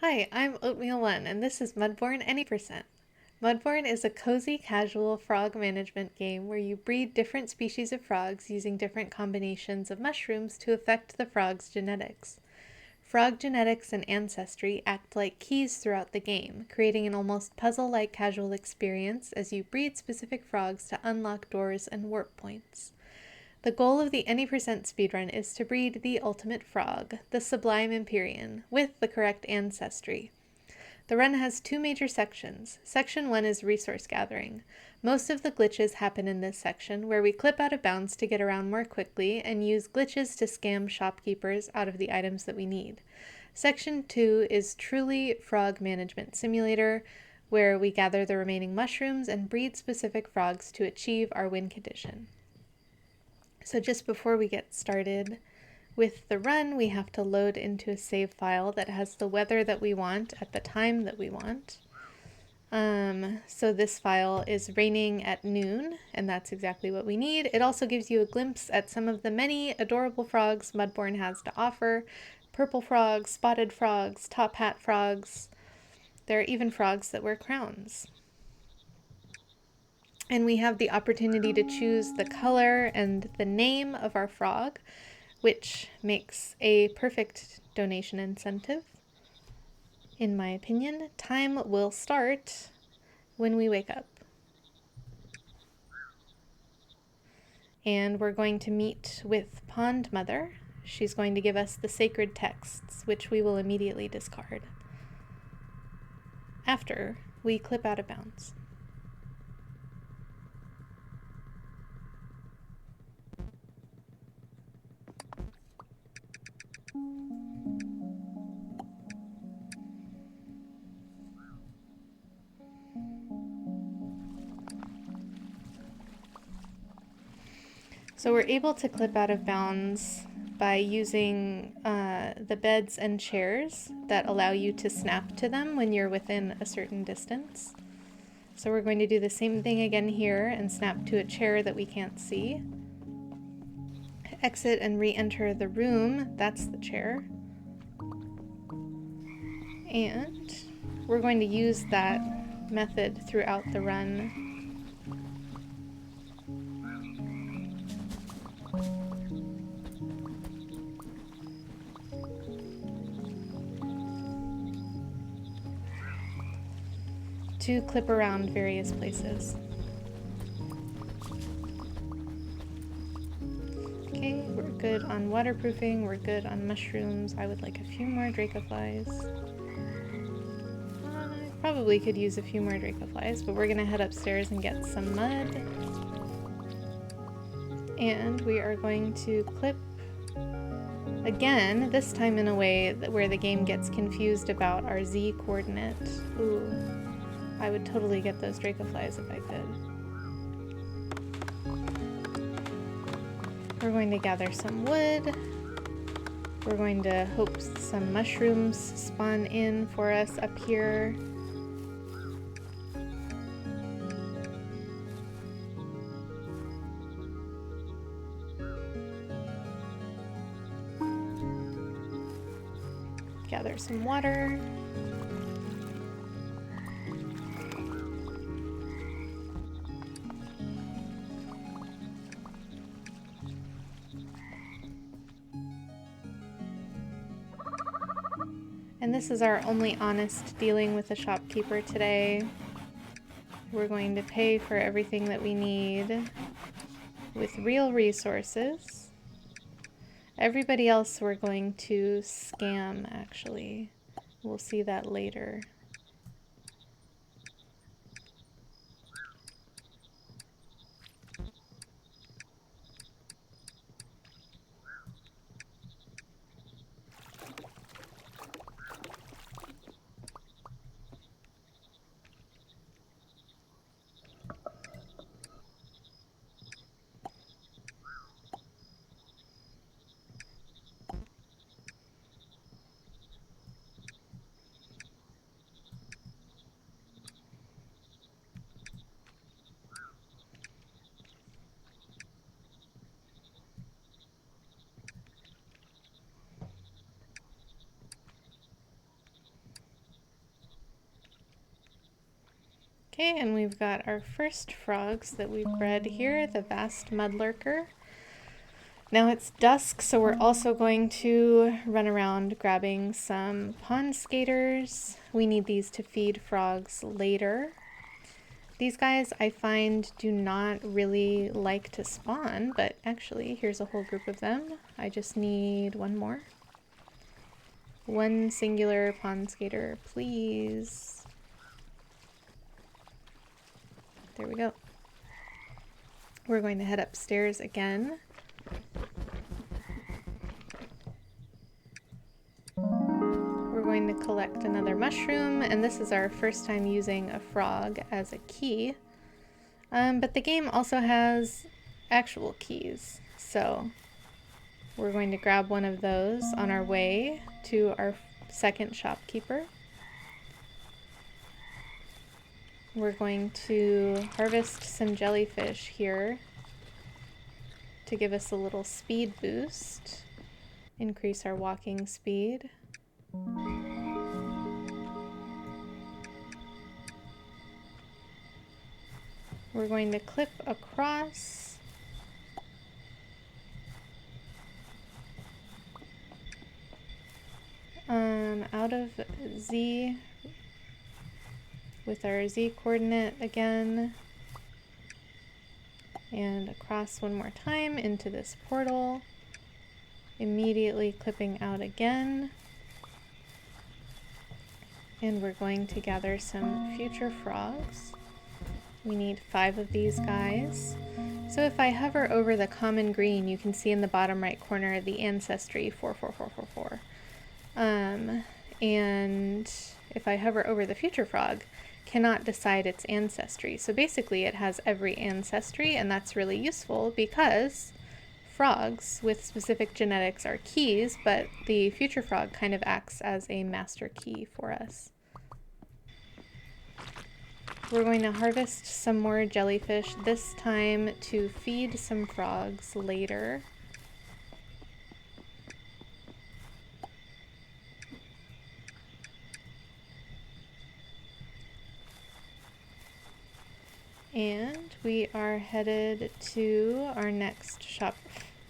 Hi, I'm Oatmeal1 and this is Mudborne Any%. Mudborne is a cozy, casual frog management game where you breed different species of frogs using different combinations of mushrooms to affect the frog's genetics. Frog genetics and ancestry act like keys throughout the game, creating an almost puzzle-like casual experience as you breed specific frogs to unlock doors and warp points. The goal of the Any% speedrun is to breed the ultimate frog, the Sublime Empyrean, with the correct ancestry. The run has two major sections. Section 1 is resource gathering. Most of the glitches happen in this section, where we clip out of bounds to get around more quickly and use glitches to scam shopkeepers out of the items that we need. Section 2 is truly frog management simulator, where we gather the remaining mushrooms and breed specific frogs to achieve our win condition. So just before we get started with the run, we have to load into a save file that has the weather that we want at the time that we want. So this file is raining at noon, and that's exactly what we need. It also gives you a glimpse at some of the many adorable frogs Mudborne has to offer. Purple frogs, spotted frogs, top hat frogs. There are even frogs that wear crowns. And we have the opportunity to choose the color and the name of our frog, which makes a perfect donation incentive. In my opinion, time will start when we wake up. And we're going to meet with Pond Mother. She's going to give us the sacred texts, which we will immediately discard after we clip out of bounds. So we're able to clip out of bounds by using the beds and chairs that allow you to snap to them when you're within a certain distance. So we're going to do the same thing again here and snap to a chair that we can't see. Exit and re-enter the room, that's the chair. And we're going to use that method throughout the run. To clip around various places. Okay, we're good on waterproofing, we're good on mushrooms. I would like a few more draconflies. I probably could use a few more draconflies, but we're gonna head upstairs and get some mud. And we are going to clip again, this time in a way where the game gets confused about our z-coordinate. Ooh, I would totally get those draconflies if I could. We're going to gather some wood. We're going to hope some mushrooms spawn in for us up here. Gather some water. And this is our only honest dealing with the shopkeeper today. We're going to pay for everything that we need with real resources. Everybody else we're going to scam, actually. We'll see that later. Okay, and we've got our first frogs that we've bred here, the vast mudlurker. Now it's dusk, so we're also going to run around grabbing some pond skaters. We need these to feed frogs later. These guys I find do not really like to spawn, but actually here's a whole group of them. I just need one more. One singular pond skater, please. There we go. We're going to head upstairs again. We're going to collect another mushroom, and this is our first time using a frog as a key. But the game also has actual keys, so we're going to grab one of those on our way to our second shopkeeper. We're going to harvest some jellyfish here to give us a little speed boost, increase our walking speed. We're going to clip across. Out of Z with our Z coordinate again, and across one more time into this portal, immediately clipping out again. And we're going to gather some future frogs. We need 5 of these guys. So if I hover over the common green, you can see in the bottom right corner the ancestry 44444. And if I hover over the future frog, cannot decide its ancestry. So basically it has every ancestry, and that's really useful because frogs with specific genetics are keys, but the future frog kind of acts as a master key for us. We're going to harvest some more jellyfish, this time to feed some frogs later. And we are headed to our next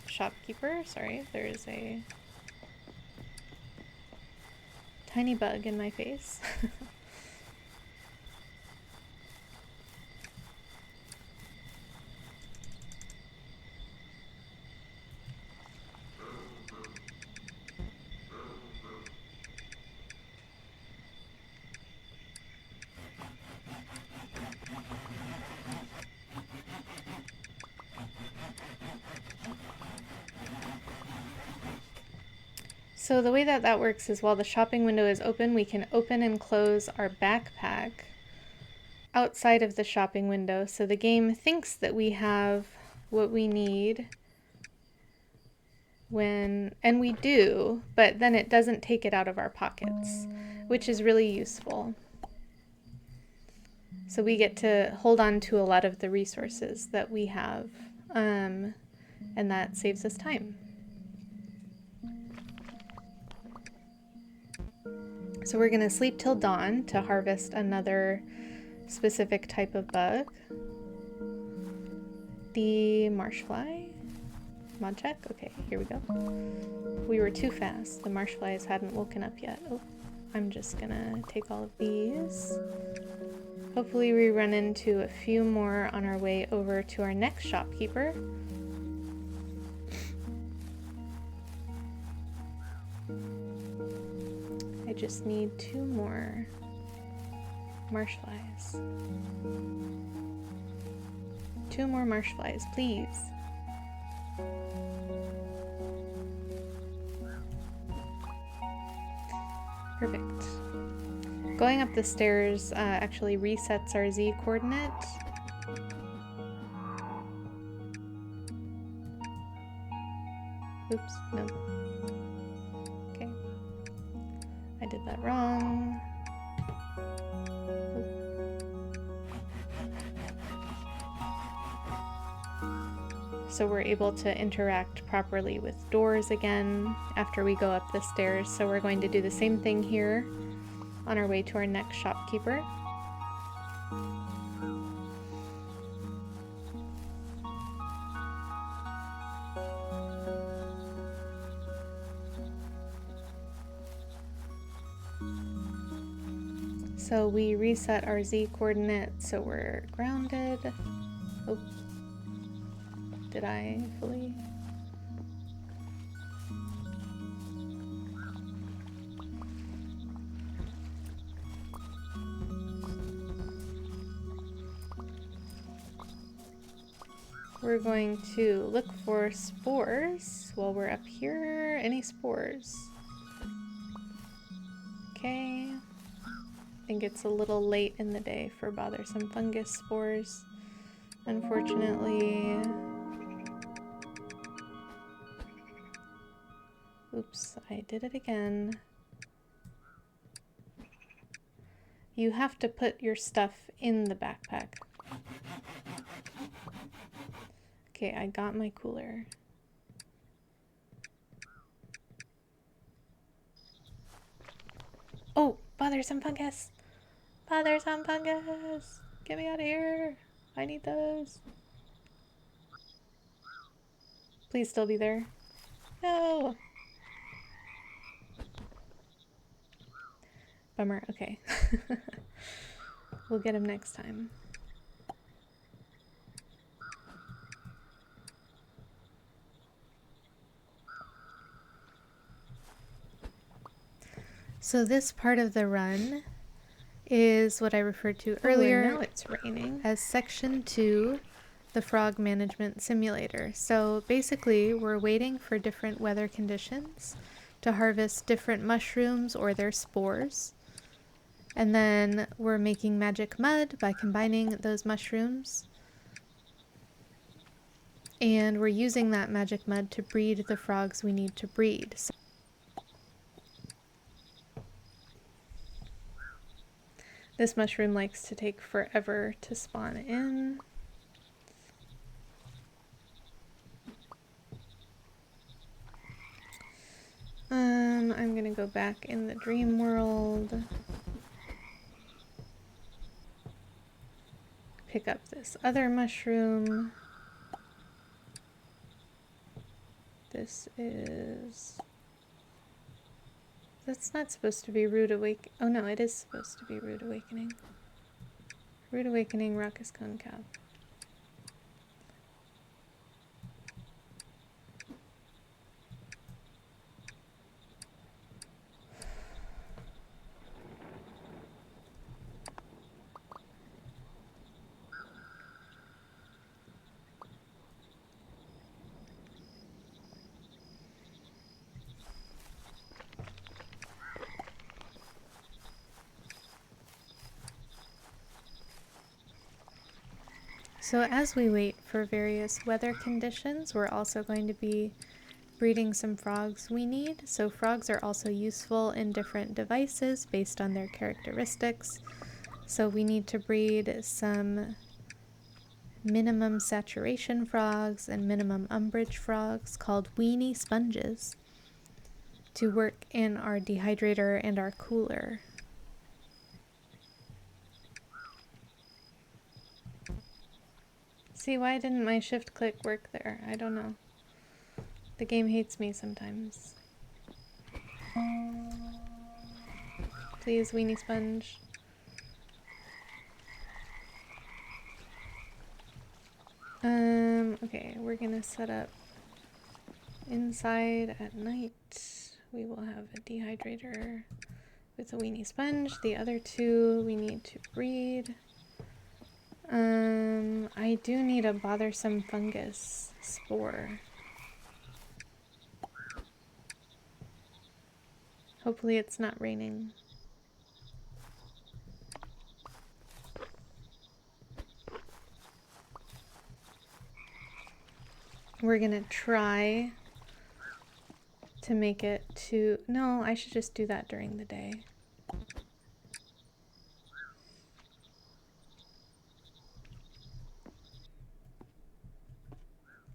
shopkeeper. Sorry, there's a tiny bug in my face. So the way that works is while the shopping window is open, we can open and close our backpack outside of the shopping window. So the game thinks that we have what we need and we do, but then it doesn't take it out of our pockets, which is really useful. So we get to hold on to a lot of the resources that we have, and that saves us time. So we're going to sleep till dawn to harvest another specific type of bug. The marshfly. Mod check? Okay, here we go. We were too fast. The marshflies hadn't woken up yet. Oh, I'm just going to take all of these. Hopefully we run into a few more on our way over to our next shopkeeper. I just need 2 more marshflies. 2 more marshflies, please. Perfect. Going up the stairs actually resets our Z coordinate. Oops, no. Okay. I did that wrong. So we're able to interact properly with doors again after we go up the stairs. So we're going to do the same thing here on our way to our next shopkeeper. So we reset our z-coordinate so we're grounded. Oh, did I fully? We're going to look for spores while we're up here. Any spores? Okay. I think it's a little late in the day for bothersome fungus spores, unfortunately. Oops, I did it again. You have to put your stuff in the backpack. Okay, I got my cooler. Oh, bothersome fungus! Bothersome fungus! Get me out of here! I need those. Please still be there. No! Bummer, okay. We'll get him next time. So this part of the run is what I referred to earlier. Now it's raining. As Section 2, the Frog Management Simulator. So basically, we're waiting for different weather conditions to harvest different mushrooms or their spores. And then we're making magic mud by combining those mushrooms. And we're using that magic mud to breed the frogs we need to breed. So this mushroom likes to take forever to spawn in. I'm gonna go back in the dream world. Pick up this other mushroom. This is... That's not supposed to be Rude Awakening. Oh no, it is supposed to be Rude Awakening. Rude Awakening, Raucous Cone Cap. So as we wait for various weather conditions, we're also going to be breeding some frogs we need. So frogs are also useful in different devices based on their characteristics. So we need to breed some minimum saturation frogs and minimum umbrage frogs called weenie sponges to work in our dehydrator and our cooler. See, why didn't my shift click work there? I don't know. The game hates me sometimes. Please, weenie sponge. Okay, we're gonna set up inside at night. We will have a dehydrator with a weenie sponge. The other two we need to breed. I do need a bothersome fungus spore. Hopefully it's not raining. We're gonna try to make it to... No, I should just do that during the day.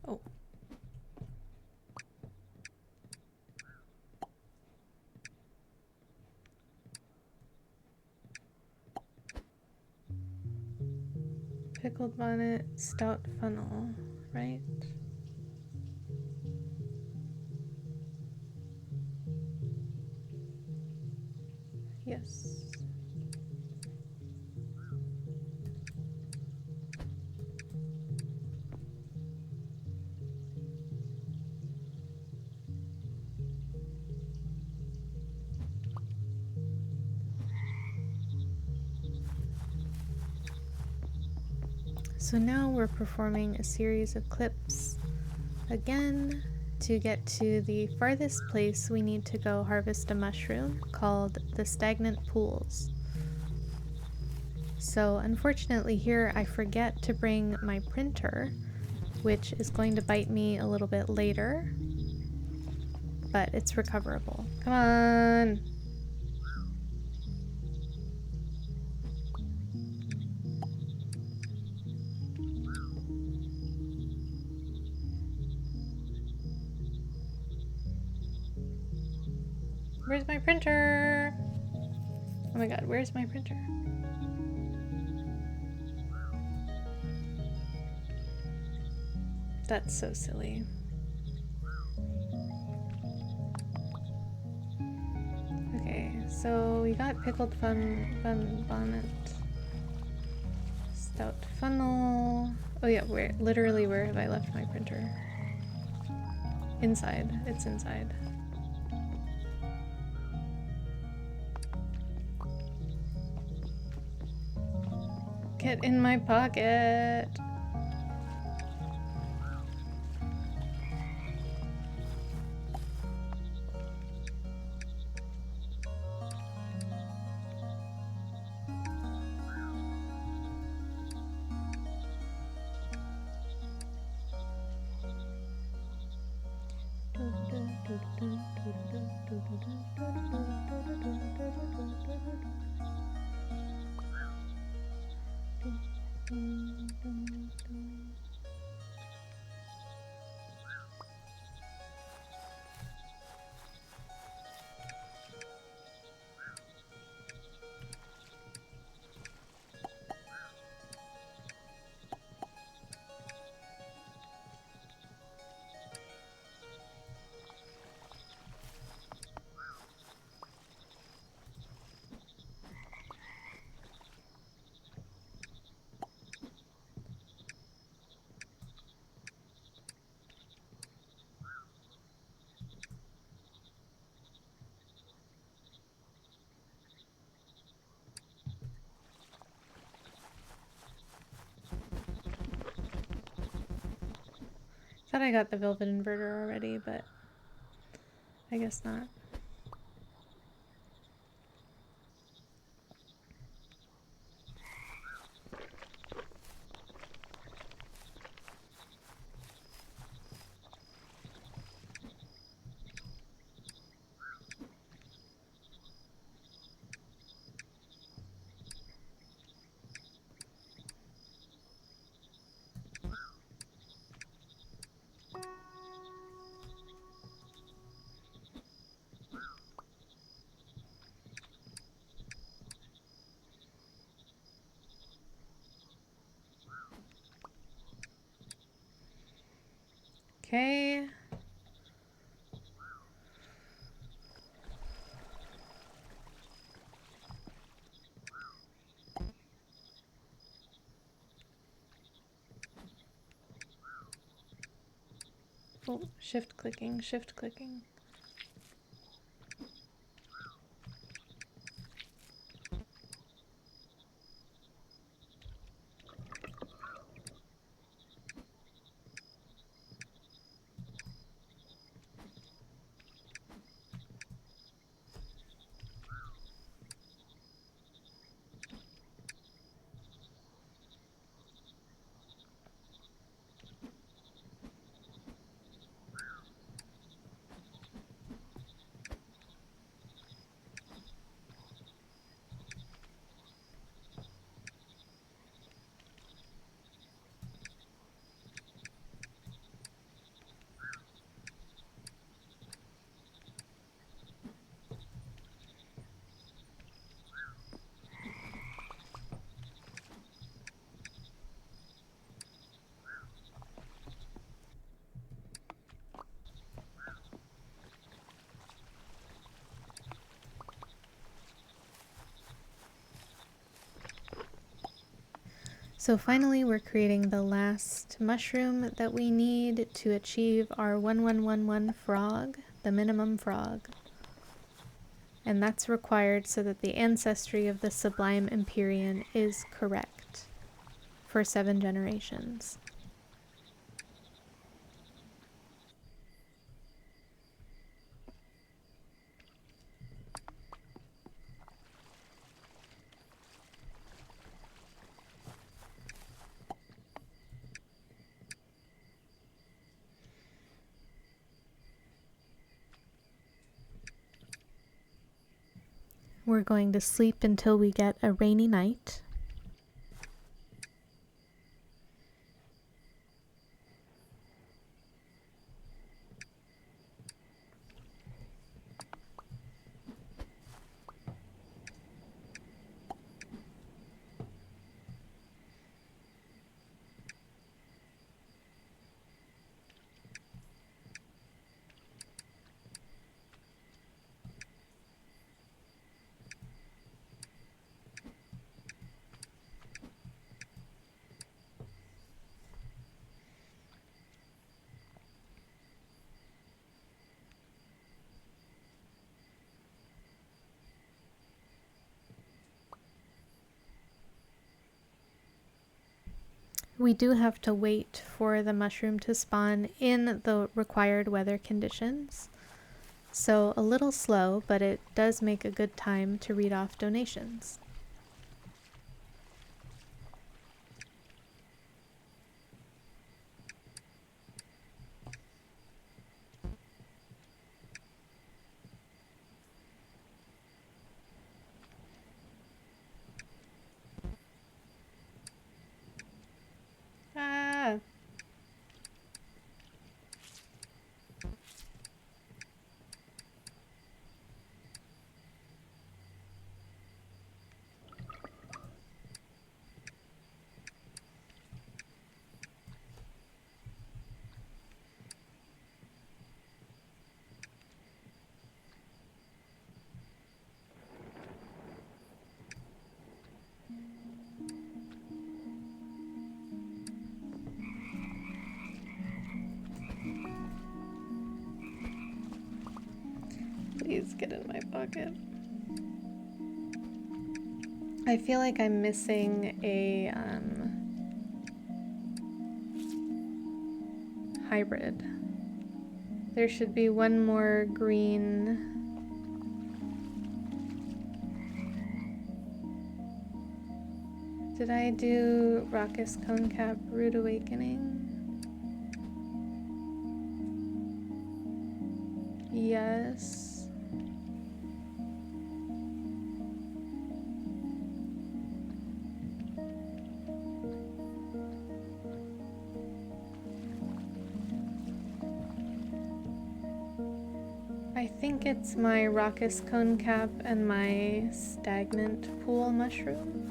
Oh. Pickled bonnet, stout funnel, right? Yes. So now we're performing a series of clips again. To get to the farthest place, we need to go harvest a mushroom called the stagnant pools. So unfortunately here I forget to bring my printer, which is going to bite me a little bit later, but it's recoverable. Come on! Where's my printer? Oh my god, where's my printer? That's so silly. Okay, so we got pickled fun bonnet, stout funnel. Oh yeah, where have I left my printer? Inside. It's inside. Get in my pocket. Thought I got the velvet inverter already, but I guess not. Okay. Oh, shift clicking, shift clicking. So finally, we're creating the last mushroom that we need to achieve our 1111 frog, the minimum frog. And that's required so that the ancestry of the Sublime Empyrean is correct for 7 generations. We're going to sleep until we get a rainy night. We do have to wait for the mushroom to spawn in the required weather conditions. So a little slow, but it does make a good time to read off donations. Ah! Please get in my pocket. I feel like I'm missing a hybrid. There should be one more green. Did I do Raucous Conecap Rude Awakening? Yes. I think it's my Raucous Conecap and my Stagnant Pool Mushroom.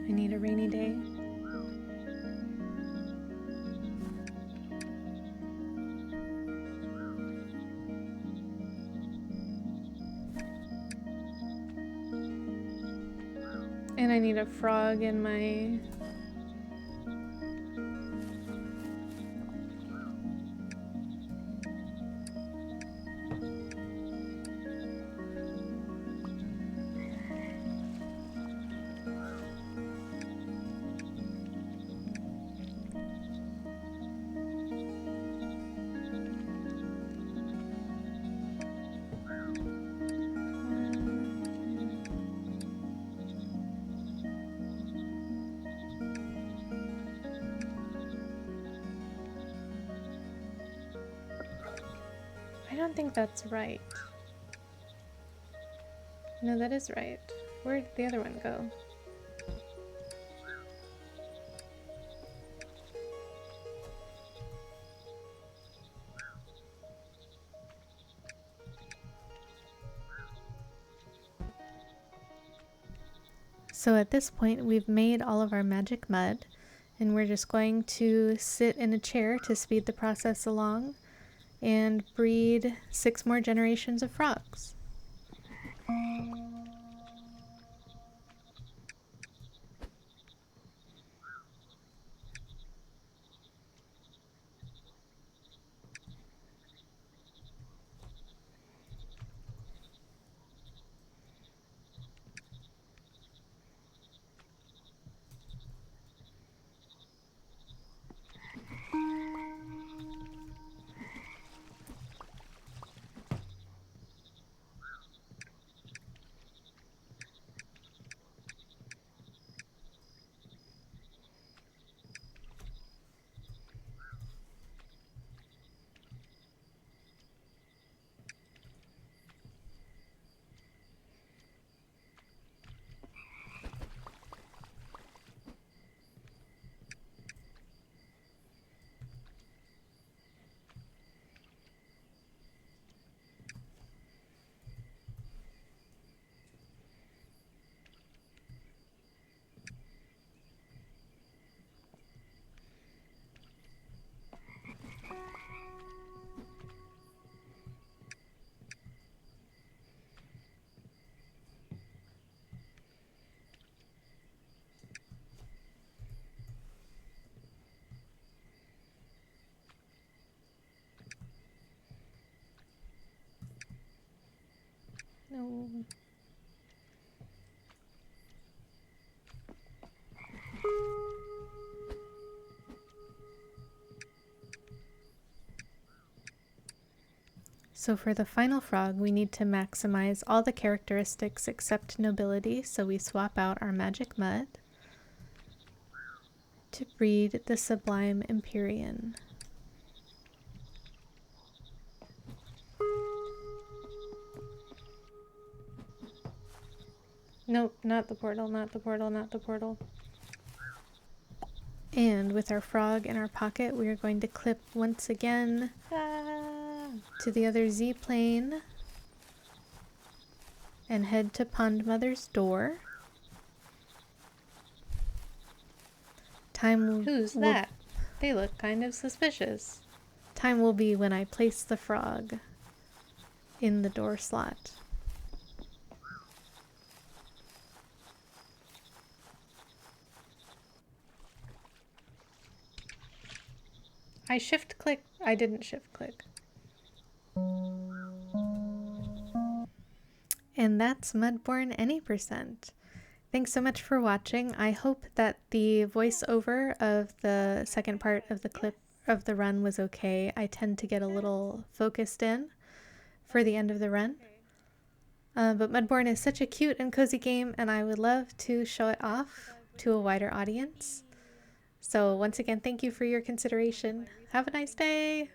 I need a rainy day. And I need a frog in my... I don't think that's right. No, that is right. Where did the other one go? So at this point, we've made all of our magic mud, and we're just going to sit in a chair to speed the process along and breed 6 more generations of frogs. No. So for the final frog, we need to maximize all the characteristics except nobility, so we swap out our magic mud to breed the Sublime Empyrean. Nope, not the portal, not the portal, not the portal. And with our frog in our pocket, we are going to clip once again to the other Z-plane and head to Pond Mother's door. Who's that? They look kind of suspicious. Time will be when I place the frog in the door slot. I shift click. I didn't shift click. And that's Mudborne any %. Thanks so much for watching. I hope that the voiceover of the second part of the clip of the run was okay. I tend to get a little focused in for the end of the run. But Mudborne is such a cute and cozy game, and I would love to show it off to a wider audience. So once again, thank you for your consideration. Have a nice day!